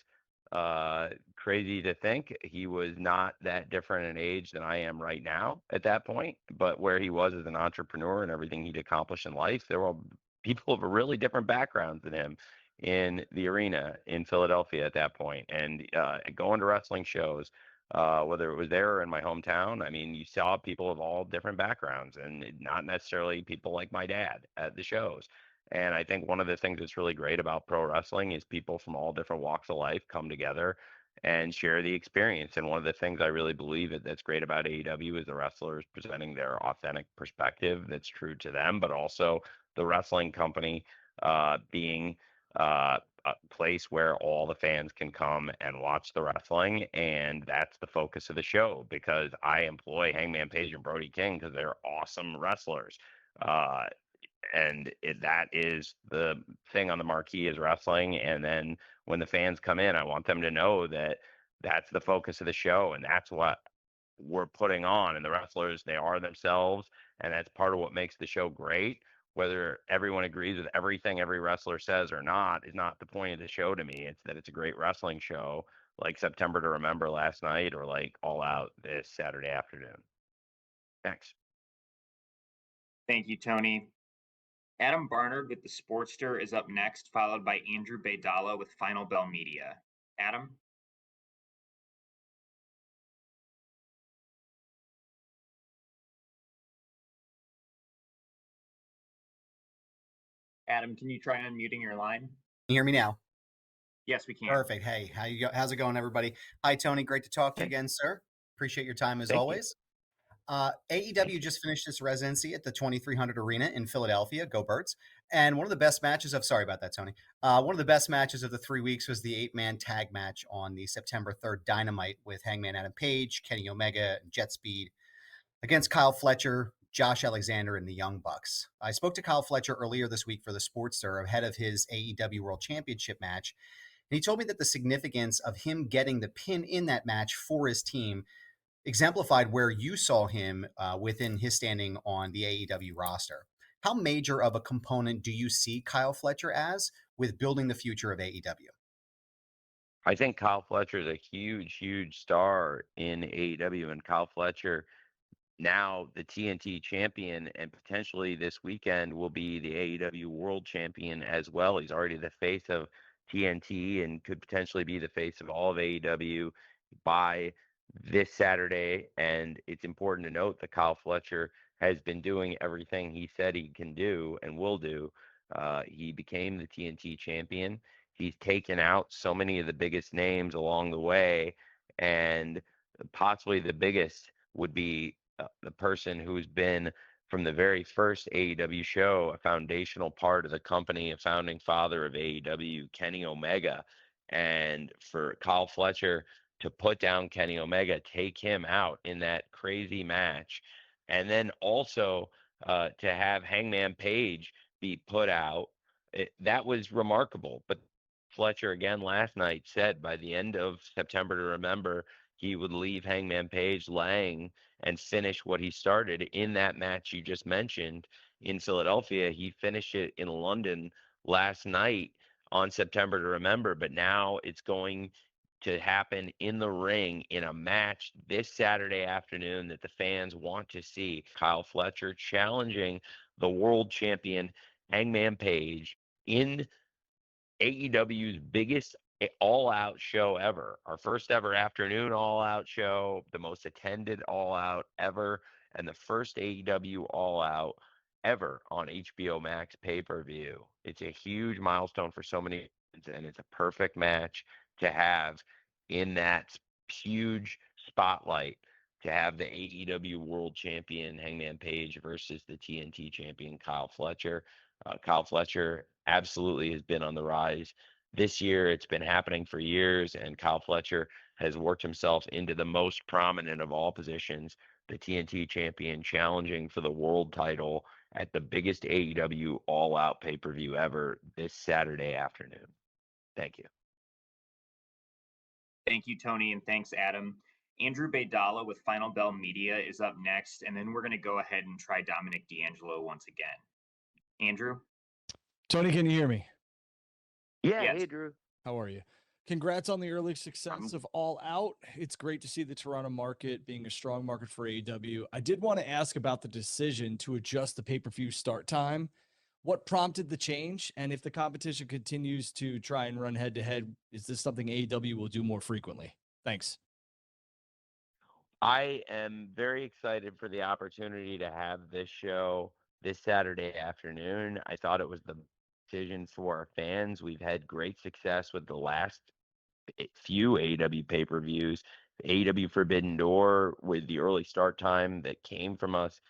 A: crazy to think he was not that different in age than I am right now at that point. But where he was as an entrepreneur and everything he'd accomplished in life, there were people of a really different backgrounds than him in the arena in Philadelphia at that point. And going to wrestling shows, whether it was there or in my hometown, I mean, you saw people of all different backgrounds and not necessarily people like my dad at the shows. And I think one of the things that's really great about pro wrestling is people from all different walks of life come together and share the experience. And one of the things I really believe that's great about AEW is the wrestlers presenting their authentic perspective that's true to them, but also the wrestling company being a place where all the fans can come and watch the wrestling. And that's the focus of the show, because I employ Hangman Page and Brody King because they're awesome wrestlers. That is the thing on the marquee is wrestling. And then when the fans come in, I want them to know that that's the focus of the show, and that's what we're putting on. And the wrestlers, they are themselves, and that's part of what makes the show great. Whether everyone agrees with everything every wrestler says or not is not the point of the show to me. It's that it's a great wrestling show, like September to Remember last night, or like All Out this Saturday afternoon. Thanks.
B: Thank you, Tony. Adam Barnard with the Sportster is up next, followed by Andrew Baydala with Final Bell Media. Adam? Adam, can you try unmuting your line?
L: Can you hear me now?
B: Yes, we can.
L: Perfect. Hey, how's it going, everybody? Hi, Tony. Great to talk to you again, sir. Appreciate your time as
A: Thank you.
L: always. AEW just finished its residency at the 2300 Arena in Philadelphia. Go Birds! And one of the best matches of sorry about that, Tony. One of the best matches of the 3 weeks was the 8-man tag match on the September 3rd Dynamite with Hangman Adam Page, Kenny Omega, and Jet Speed against Kyle Fletcher, Josh Alexander, and the Young Bucks. I spoke to Kyle Fletcher earlier this week for the Sportster ahead of his AEW World Championship match. And he told me that the significance of him getting the pin in that match for his team exemplified where you saw him within his standing on the AEW roster. How major of a component do you see Kyle Fletcher as with building the future of AEW?
A: I think Kyle Fletcher is a huge, huge star in AEW, and Kyle Fletcher, now the TNT champion, and potentially this weekend will be the AEW World Champion as well. He's already the face of TNT and could potentially be the face of all of AEW by this Saturday. And it's important to note that Kyle Fletcher has been doing everything he said he can do and will do. He became the TNT champion. He's taken out so many of the biggest names along the way, and possibly the biggest would be the person who's been from the very first AEW show a foundational part of the company, a founding father of AEW, Kenny Omega. And for Kyle Fletcher to put down Kenny Omega, take him out in that crazy match, and then also to have Hangman Page be put out, that was remarkable. But Fletcher again last night said by the end of September to Remember, he would leave Hangman Page laying and finish what he started in that match you just mentioned in Philadelphia. He finished it in London last night on September to Remember, but now it's going to happen in the ring in a match this Saturday afternoon that the fans want to see. Kyle Fletcher challenging the world champion Hangman Page in AEW's biggest all-out show ever, our first ever afternoon all-out show, the most attended all-out ever, and the first AEW all-out ever on HBO Max pay-per-view. It's a huge milestone for so many, and it's a perfect match to have in that huge spotlight, to have the AEW World Champion Hangman Page versus the TNT Champion Kyle Fletcher. Kyle Fletcher absolutely has been on the rise this year. It's been happening for years, and Kyle Fletcher has worked himself into the most prominent of all positions, the TNT champion challenging for the world title at the biggest AEW all-out pay-per-view ever this Saturday afternoon. Thank you.
B: Thank you, Tony, and thanks, Adam. Andrew Baydala with Final Bell Media is up next, and then we're going to go ahead and try Dominic D'Angelo once again. Andrew?
M: Tony, can you hear me?
A: Yeah,
B: Yes.
A: hey Drew.
M: How are you? Congrats on the early success of All Out. It's great to see the Toronto market being a strong market for AEW. I did want to ask about the decision to adjust the pay-per-view start time. What prompted the change? And if the competition continues to try and run head-to-head, is this something AEW will do more frequently? Thanks.
A: I am very excited for the opportunity to have this show this Saturday afternoon. I thought it was the decision for our fans. We've had great success with the last few AEW pay-per-views. AEW Forbidden Door with the early start time that came from us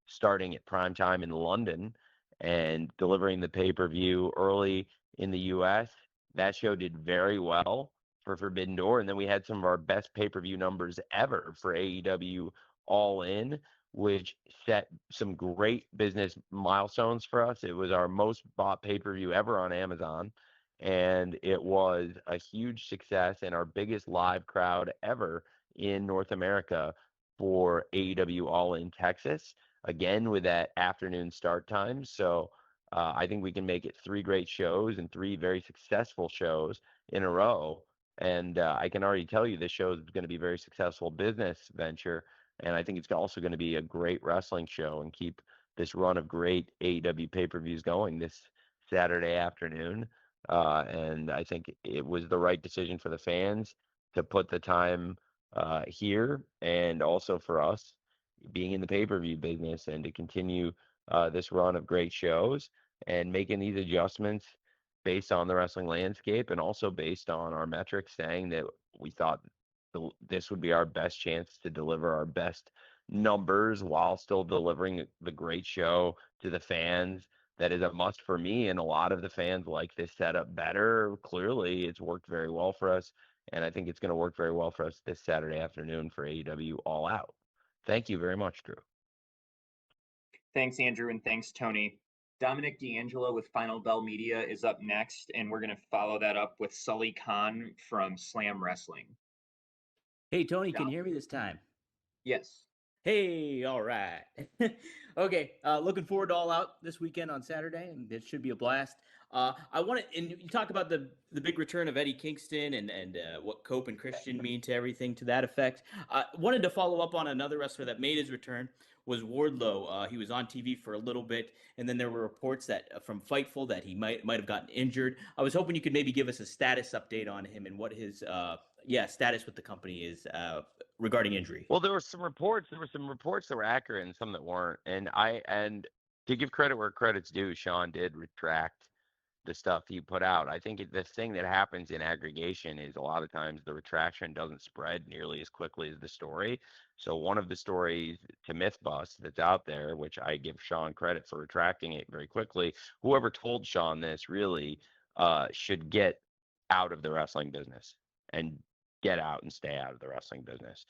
A: starting at prime time in London and delivering the pay-per-view early in the US. That show did very well for Forbidden Door. And then we had some of our best pay-per-view numbers ever for AEW All In, which set some great business milestones for us. It was our most bought pay-per-view ever on Amazon. And it was a huge success and our biggest live crowd ever in North America for AEW All In Texas, again with that afternoon start time. So I think we can make it 3 great shows and 3 very successful shows in a row. And I can already tell you this show is going to be a very successful business venture. And I think it's also going to be a great wrestling show and keep this run of great AEW pay-per-views going this Saturday afternoon. And I think it was the right decision for the fans to put the time here, and also for us being in the pay-per-view business and to continue this run of great shows and making these adjustments based on the wrestling landscape and also based on our metrics saying that we thought this would be our best chance to deliver our best numbers while still delivering the great show to the fans. That is a must for me, and a lot of the fans like this setup better. Clearly, it's worked very well for us, and I think it's going to work very well for us this Saturday afternoon for AEW All Out. Thank you very much, Drew.
B: Thanks, Andrew, and thanks, Tony. Dominic D'Angelo with Final Bell Media is up next, and we're going to follow that up with Sully Khan from Slam Wrestling.
N: Hey, Tony, can you hear me this time?
B: Yes.
N: Hey, all right. Okay, looking forward to All Out this weekend on Saturday, and it should be a blast. I want to, and you talk about the big return of Eddie Kingston and what Cope and Christian mean to everything to that effect. Wanted to follow up on another wrestler that made his return was Wardlow. He was on TV for a little bit, and then there were reports that from Fightful that he might have gotten injured. I was hoping you could maybe give us a status update on him and what his status with the company is regarding injury.
A: Well, there were some reports. There were some reports that were accurate and some that weren't. And to give credit where credit's due, Sean did retract the stuff he put out. I think the thing that happens in aggregation is a lot of times the retraction doesn't spread nearly as quickly as the story. So one of the stories to myth bust that's out there, which I give Sean credit for retracting it very quickly, whoever told Sean this really should get out of the wrestling business and get out and stay out of the wrestling business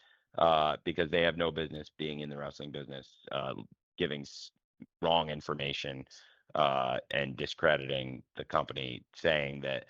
A: because they have no business being in the wrestling business, giving wrong information and discrediting the company, saying that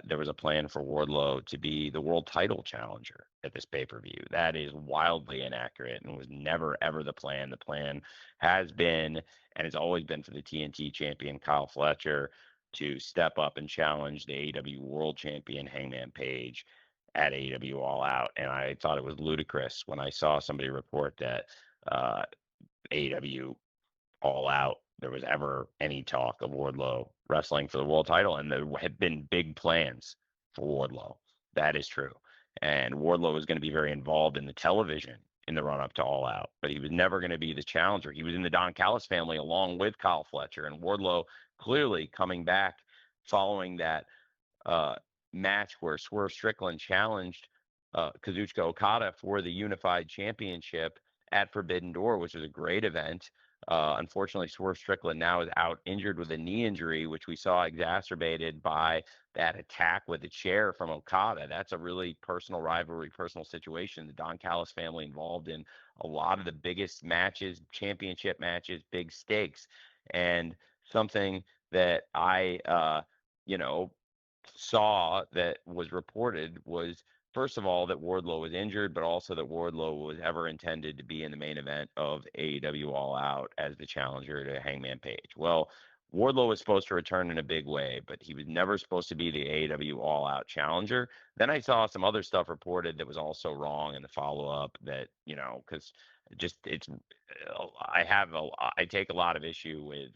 A: there was a plan for Wardlow to be the world title challenger at this pay-per-view. That is wildly inaccurate and was never, ever the plan. The plan has been and has always been for the TNT champion, Kyle Fletcher, to step up and challenge the AEW world champion, Hangman Page, at AEW All Out. And I thought it was ludicrous when I saw somebody report that AEW All Out, there was ever any talk of Wardlow wrestling for the world title, and there had been big plans for Wardlow. That is true. And Wardlow was going to be very involved in the television in the run-up to All Out, but he was never going to be the challenger. He was in the Don Callis family along with Kyle Fletcher, and Wardlow clearly coming back following that match where Swerve Strickland challenged Kazuchika Okada for the Unified Championship at Forbidden Door, which was a great event. Unfortunately, Swerve Strickland now is out injured with a knee injury, which we saw exacerbated by that attack with the chair from Okada. That's a really personal rivalry, personal situation. The Don Callis family involved in a lot of the biggest matches, championship matches, big stakes. And something that I, saw that was reported was, first of all, that Wardlow was injured, but also that Wardlow was ever intended to be in the main event of AEW All Out as the challenger to Hangman Page. Well, Wardlow was supposed to return in a big way, but he was never supposed to be the AEW All Out challenger. Then I saw some other stuff reported that was also wrong in the follow up. That because just I take a lot of issue with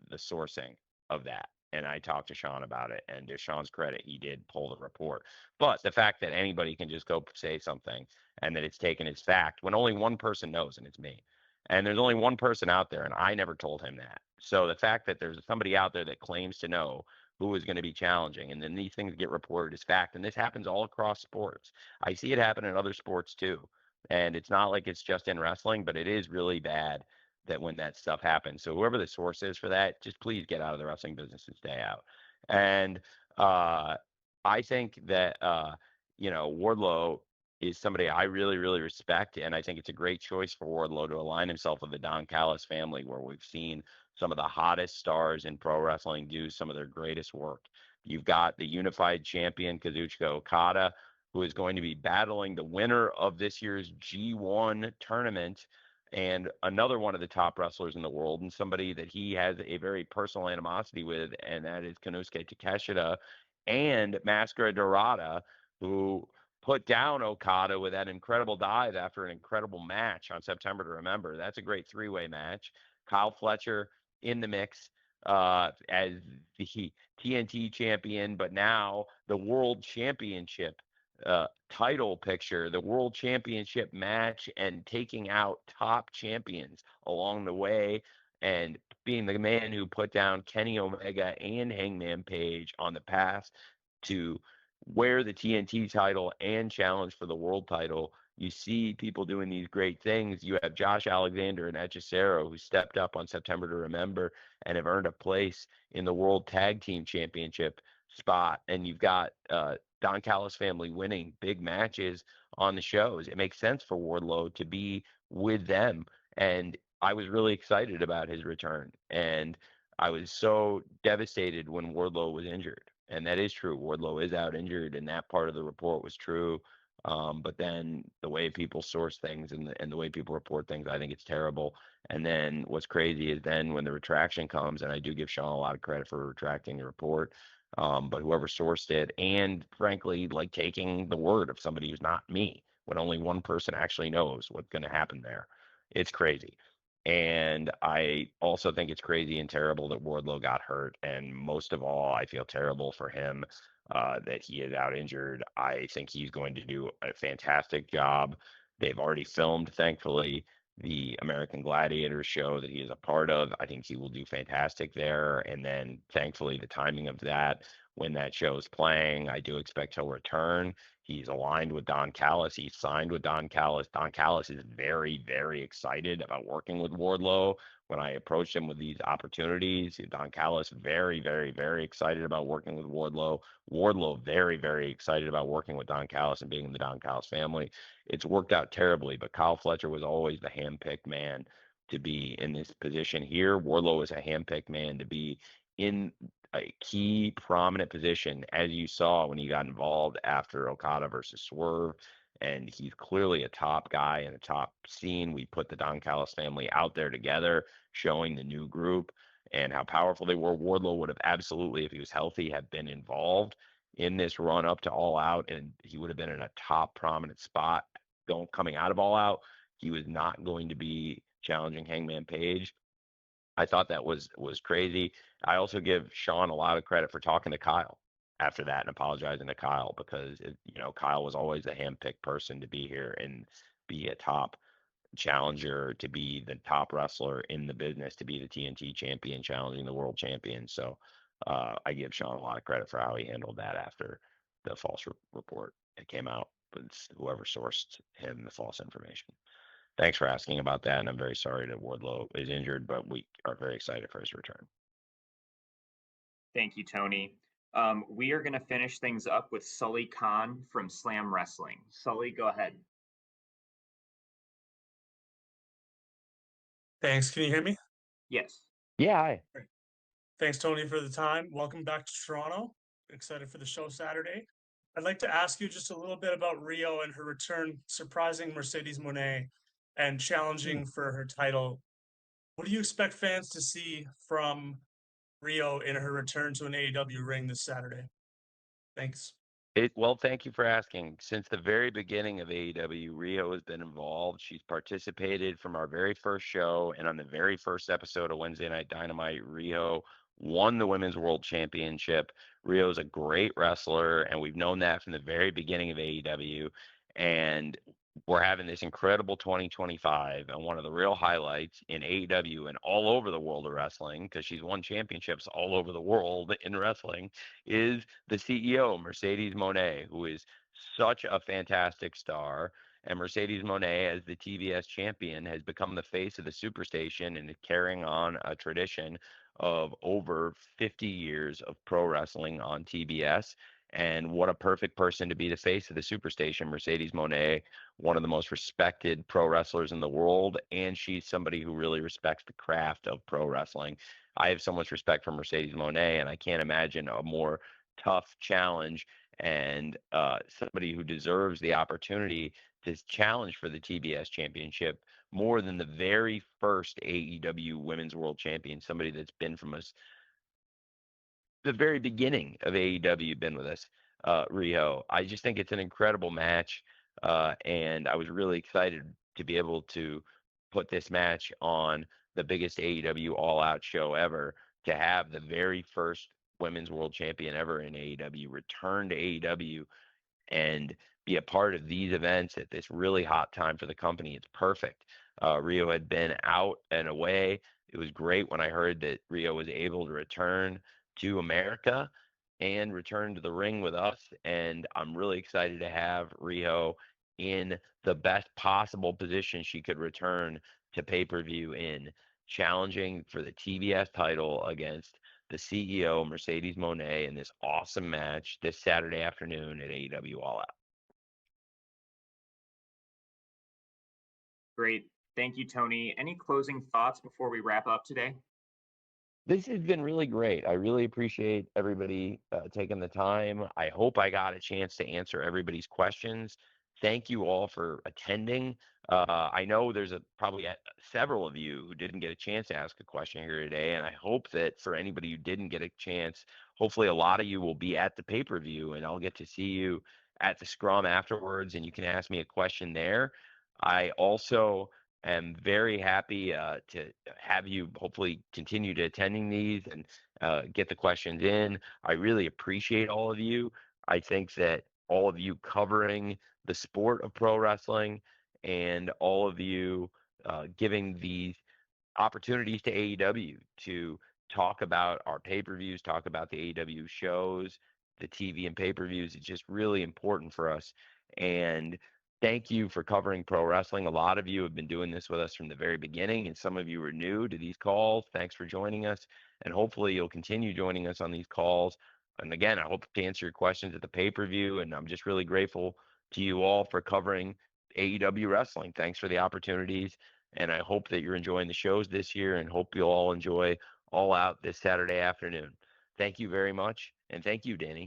A: the sourcing of that, and I talked to Sean about it. And to Sean's credit, he did pull the report. But the fact that anybody can just go say something and that it's taken as fact when only one person knows, and it's me. And there's only one person out there, and I never told him that. So the fact that there's somebody out there that claims to know who is going to be challenging, and then these things get reported as fact, and this happens all across sports. I see it happen in other sports too. And it's not like it's just in wrestling, but it is really bad that when that stuff happens. So whoever the source is for that, just please get out of the wrestling business and stay out. And I think that Wardlow is somebody I really, really respect, and I think it's a great choice for Wardlow to align himself with the Don Callis family, where we've seen some of the hottest stars in pro wrestling do some of their greatest work. You've got the unified champion Kazuchika Okada, who is going to be battling the winner of this year's G1 tournament and another one of the top wrestlers in the world, and somebody that he has a very personal animosity with, and that is Konosuke Takeshita and Mascara Dorada, who put down Okada with that incredible dive after an incredible match on September to Remember. That's a great three-way match. Kyle Fletcher in the mix as the TNT champion, but now the World Championship title picture, the World Championship match, and taking out top champions along the way, and being the man who put down Kenny Omega and Hangman Page on the path to wear the TNT title and challenge for the world title. You see people doing these great things. You have Josh Alexander and Hechicero, who stepped up on September to Remember and have earned a place in the World Tag Team Championship spot. And you've got Don Callis family winning big matches on the shows. It makes sense for Wardlow to be with them. And I was really excited about his return. And I was so devastated when Wardlow was injured. And that is true. Wardlow is out injured, and that part of the report was true. But then the way people source things and the way people report things, I think it's terrible. And then what's crazy is then when the retraction comes, and I do give Sean a lot of credit for retracting the report, but whoever sourced it, and frankly, like taking the word of somebody who's not me, when only one person actually knows what's going to happen there, it's crazy. And I also think it's crazy and terrible that Wardlow got hurt. And most of all, I feel terrible for him that he is out injured. I think he's going to do a fantastic job. They've already filmed, thankfully, the American Gladiator show that he is a part of. I think he will do fantastic there. And then, thankfully, the timing of that, when that show is playing, I do expect he'll return. He's aligned with Don Callis. He's signed with Don Callis. Don Callis is very, very excited about working with Wardlow. When I approached him with these opportunities, Don Callis very, very, very excited about working with Wardlow. Wardlow very, very excited about working with Don Callis and being in the Don Callis family. It's worked out terribly, but Kyle Fletcher was always the handpicked man to be in this position here. Wardlow is a handpicked man to be in a key prominent position, as you saw when he got involved after Okada versus Swerve. And he's clearly a top guy in a top scene. We put the Don Callis family out there together, showing the new group and how powerful they were. Wardlow would have absolutely, if he was healthy, have been involved in this run up to All Out, and he would have been in a top prominent spot coming out of All Out. He was not going to be challenging Hangman Page. I thought that was crazy. I also give Sean a lot of credit for talking to Kyle after that and apologizing to Kyle, because Kyle was always the handpicked person to be here and be a top challenger, to be the top wrestler in the business, to be the TNT champion challenging the world champion. So I give Sean a lot of credit for how he handled that after the false report that came out, but whoever sourced him the false information. Thanks for asking about that, and I'm very sorry that Wardlow is injured, but we are very excited for his return.
B: Thank you, Tony. We are going to finish things up with Sully Khan from Slam Wrestling. Sully, go ahead.
O: Thanks. Can you hear me?
B: Yes.
A: Yeah, hi.
O: Great. Thanks, Tony, for the time. Welcome back to Toronto. Excited for the show Saturday. I'd like to ask you just a little bit about Riho and her return, surprising Mercedes Monet and challenging for her title. What do you expect fans to see from Riho in her return to an AEW ring this Saturday? Thanks.
A: Well, thank you for asking. Since the very beginning of AEW, Riho has been involved. She's participated from our very first show, and on the very first episode of Wednesday Night Dynamite, Riho won the Women's World Championship. Riho is a great wrestler, and we've known that from the very beginning of AEW. And we're having this incredible 2025, and one of the real highlights in AEW and all over the world of wrestling, because she's won championships all over the world in wrestling, is the CEO, Mercedes Monet, who is such a fantastic star. And Mercedes Monet, as the TBS champion, has become the face of the Superstation and is carrying on a tradition of over 50 years of pro wrestling on TBS. And what a perfect person to be the face of the Superstation. Mercedes Monet, one of the most respected pro wrestlers in the world, and she's somebody who really respects the craft of pro wrestling. I have so much respect for Mercedes Monet, and I can't imagine a more tough challenge and somebody who deserves the opportunity to challenge for the TBS championship more than the very first AEW Women's World Champion, somebody that's been from us the very beginning of AEW, been with us, Riho. I just think it's an incredible match, and I was really excited to be able to put this match on the biggest AEW All Out show ever, to have the very first Women's World Champion ever in AEW return to AEW and be a part of these events at this really hot time for the company. It's perfect. Riho had been out and away. It was great when I heard that Riho was able to return to America and return to the ring with us. And I'm really excited to have Riho in the best possible position she could return to pay-per-view in, challenging for the TBS title against the CEO, Mercedes Monet, in this awesome match this Saturday afternoon at AEW All Out.
B: Great. Thank you, Tony. Any closing thoughts before we wrap up today?
A: This has been really great. I really appreciate everybody taking the time. I hope I got a chance to answer everybody's questions. Thank you all for attending. I know there's probably several of you who didn't get a chance to ask a question here today, and I hope that for anybody who didn't get a chance, hopefully a lot of you will be at the pay-per-view, and I'll get to see you at the scrum afterwards, and you can ask me a question there. I also am very happy to have you hopefully continue to attending these and get the questions in. I really appreciate all of you. I think that all of you covering the sport of pro wrestling and all of you giving these opportunities to AEW to talk about our pay-per-views, talk about the AEW shows, the TV and pay-per-views. It's just really important for us. And thank you for covering pro wrestling. A lot of you have been doing this with us from the very beginning, and some of you are new to these calls. Thanks for joining us, and hopefully you'll continue joining us on these calls. And again, I hope to answer your questions at the pay-per-view, and I'm just really grateful to you all for covering AEW wrestling. Thanks for the opportunities, and I hope that you're enjoying the shows this year, and hope you'll all enjoy All Out this Saturday afternoon. Thank you very much, and thank you, Danny.